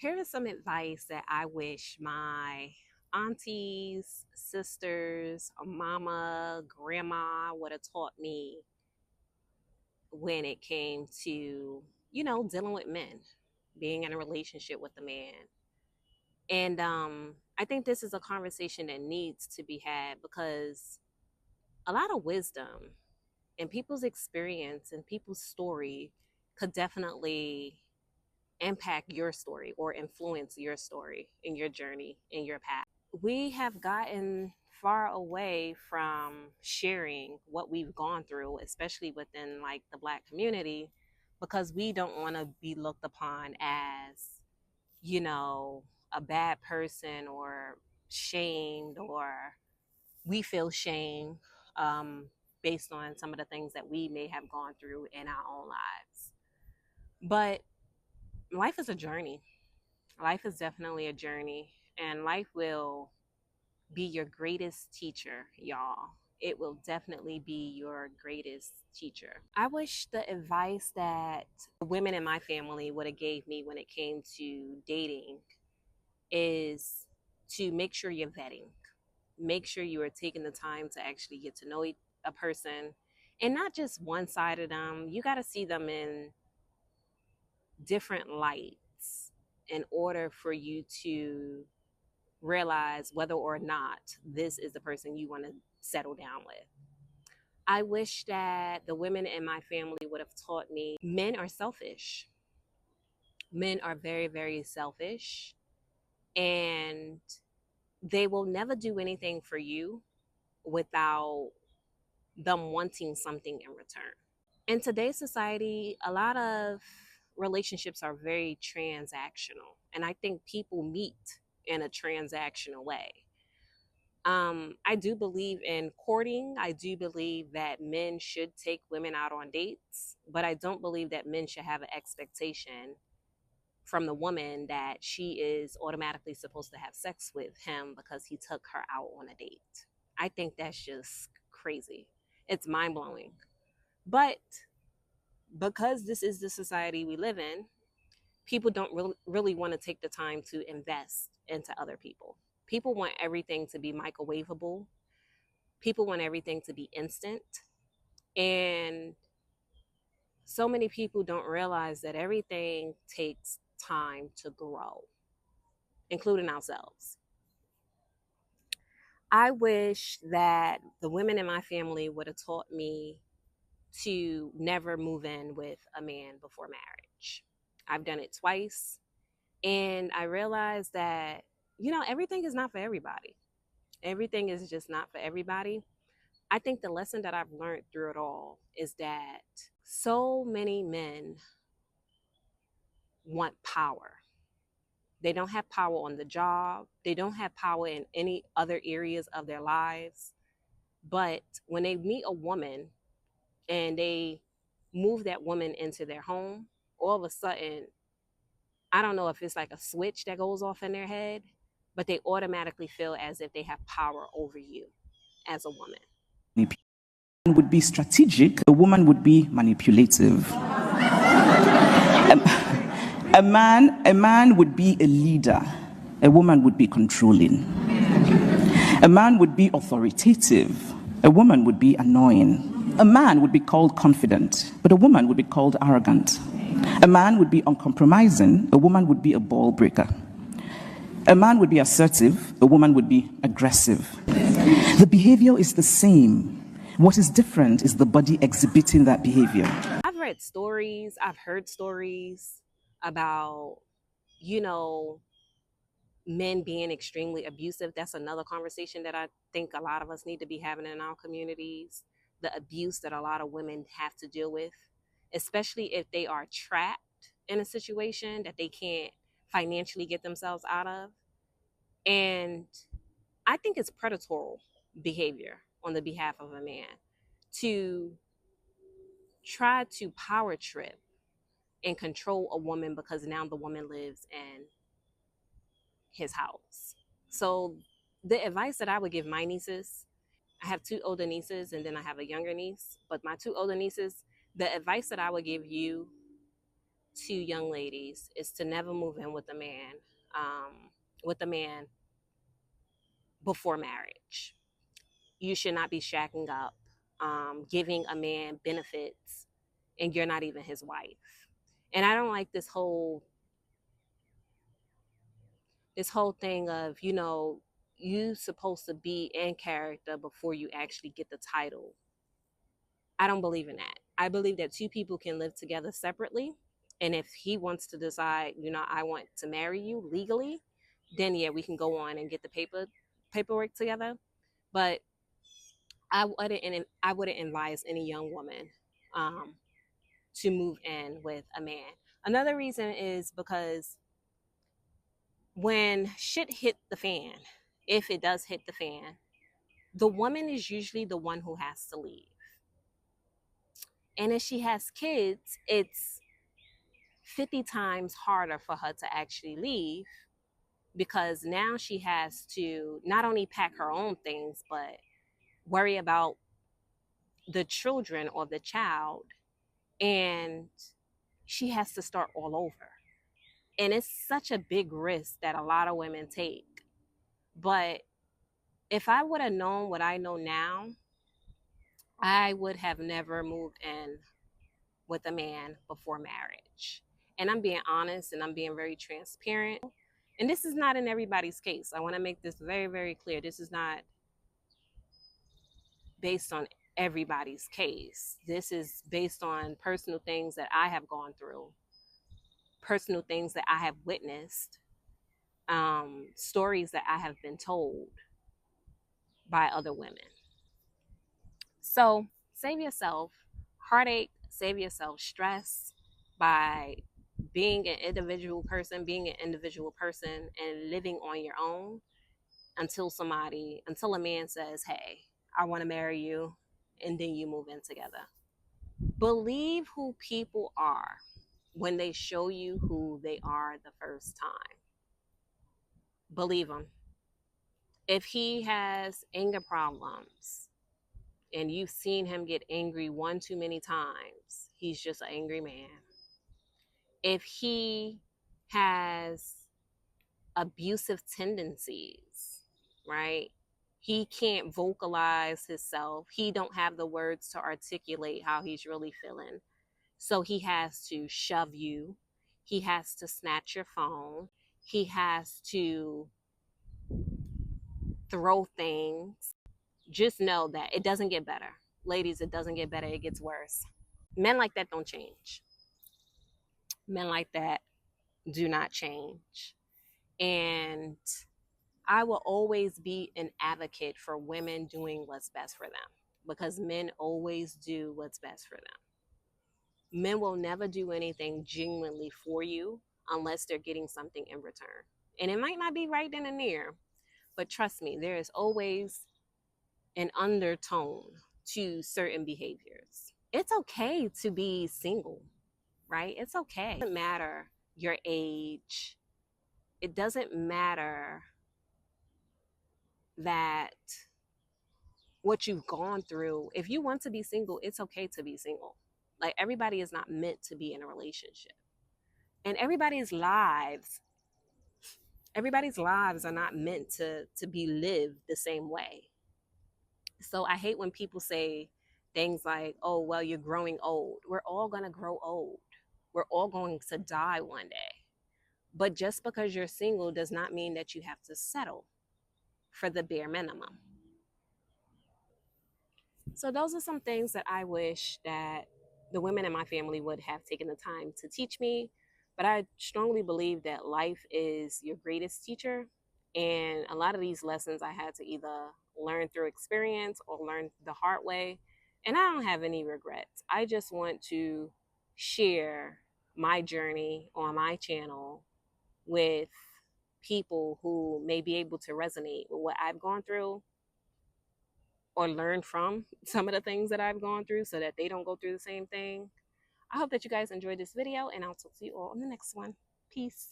Here is some advice that I wish my aunties, sisters, mama, grandma would have taught me when it came to, dealing with men, being in a relationship with a man. And I think this is a conversation that needs to be had because a lot of wisdom and people's experience and people's story could definitely impact your story or influence your story in your journey in your path. We have gotten far away from sharing what we've gone through, especially within like the Black community, because we don't want to be looked upon as, you know, a bad person or shamed, or we feel shame um, based on some of the things that we may have gone through in our own lives. But life is a journey. Life is definitely a journey, and life will be your greatest teacher, y'all. It will definitely be your greatest teacher. I wish the advice that women in my family would have gave me when it came to dating is to make sure you're vetting. Make sure you are taking the time to actually get to know a person, and not just one side of them. You got to see them in different lights in order for you to realize whether or not this is the person you want to settle down with. I wish that the women in my family would have taught me men are selfish. Men are very, very selfish, and they will never do anything for you without them wanting something in return. In today's society, a lot of relationships are very transactional, and I think people meet in a transactional way. I do believe in courting. I do believe that men should take women out on dates, but I don't believe that men should have an expectation from the woman that she is automatically supposed to have sex with him because he took her out on a date. I think that's just crazy. It's mind blowing. But because this is the society we live in, people don't really want to take the time to invest into other people. People want everything to be microwavable. People want everything to be instant. And so many people don't realize that everything takes time to grow, including ourselves. I wish that the women in my family would have taught me to never move in with a man before marriage. I've done it twice, and I realized that, everything is not for everybody. Everything is just not for everybody. I think the lesson that I've learned through it all is that so many men want power. They don't have power on the job, they don't have power in any other areas of their lives. But when they meet a woman and they move that woman into their home, all of a sudden, I don't know if it's like a switch that goes off in their head, but they automatically feel as if they have power over you as a woman. Would be strategic, a woman would be manipulative. A man would be a leader, a woman would be controlling. A man would be authoritative, a woman would be annoying. A man would be called confident, but a woman would be called arrogant. A man would be uncompromising, a woman would be a ball breaker. A man would be assertive, a woman would be aggressive. The behavior is the same. What is different is the body exhibiting that behavior. I've read stories, I've heard stories about, men being extremely abusive. That's another conversation that I think a lot of us need to be having in our communities. The abuse that a lot of women have to deal with, especially if they are trapped in a situation that they can't financially get themselves out of. And I think it's predatory behavior on the behalf of a man to try to power trip and control a woman because now the woman lives in his house. So the advice that I would give my nieces, I have two older nieces and then I have a younger niece, but my two older nieces, the advice that I would give you to young ladies is to never move in with a man before marriage. You should not be shacking up, giving a man benefits, and you're not even his wife. And I don't like this whole thing of, you supposed to be in character before you actually get the title. I don't believe in that. I believe that two people can live together separately. And if he wants to decide, I want to marry you legally, then yeah, we can go on and get the paperwork together. But I wouldn't advise any young woman um, to move in with a man. Another reason is because when shit hit the fan, if it does hit the fan, the woman is usually the one who has to leave. And if she has kids, it's 50 times harder for her to actually leave, because now she has to not only pack her own things, but worry about the children or the child. And she has to start all over. And it's such a big risk that a lot of women take. But if I would have known what I know now, I would have never moved in with a man before marriage. And I'm being honest and I'm being very transparent. And this is not in everybody's case. I want to make this very, very clear. This is not based on everybody's case. This is based on personal things that I have gone through, personal things that I have witnessed, stories that I have been told by other women. So save yourself heartache, save yourself stress by being an individual person, and living on your own until a man says, hey, I want to marry you, and then you move in together. Believe who people are when they show you who they are the first time. Believe him. If he has anger problems and you've seen him get angry one too many times, he's just an angry man. If he has abusive tendencies, right? He can't vocalize himself. He don't have the words to articulate how he's really feeling. So he has to shove you. He has to snatch your phone. He has to throw things. Just know that it doesn't get better. Ladies, it doesn't get better. It gets worse. Men like that don't change. Men like that do not change. And I will always be an advocate for women doing what's best for them, because men always do what's best for them. Men will never do anything genuinely for you unless they're getting something in return. And it might not be right then and there, but trust me, there is always an undertone to certain behaviors. It's okay to be single, right? It's okay. It doesn't matter your age. It doesn't matter that what you've gone through. If you want to be single, it's okay to be single. Like, everybody is not meant to be in a relationship. And everybody's lives are not meant to be lived the same way. So I hate when people say things like, oh, well, you're growing old. We're all going to grow old. We're all going to die one day. But just because you're single does not mean that you have to settle for the bare minimum. So those are some things that I wish that the women in my family would have taken the time to teach me. But I strongly believe that life is your greatest teacher. And a lot of these lessons I had to either learn through experience or learn the hard way. And I don't have any regrets. I just want to share my journey on my channel with people who may be able to resonate with what I've gone through, or learn from some of the things that I've gone through so that they don't go through the same thing. I hope that you guys enjoyed this video, and I'll talk to you all in the next one. Peace.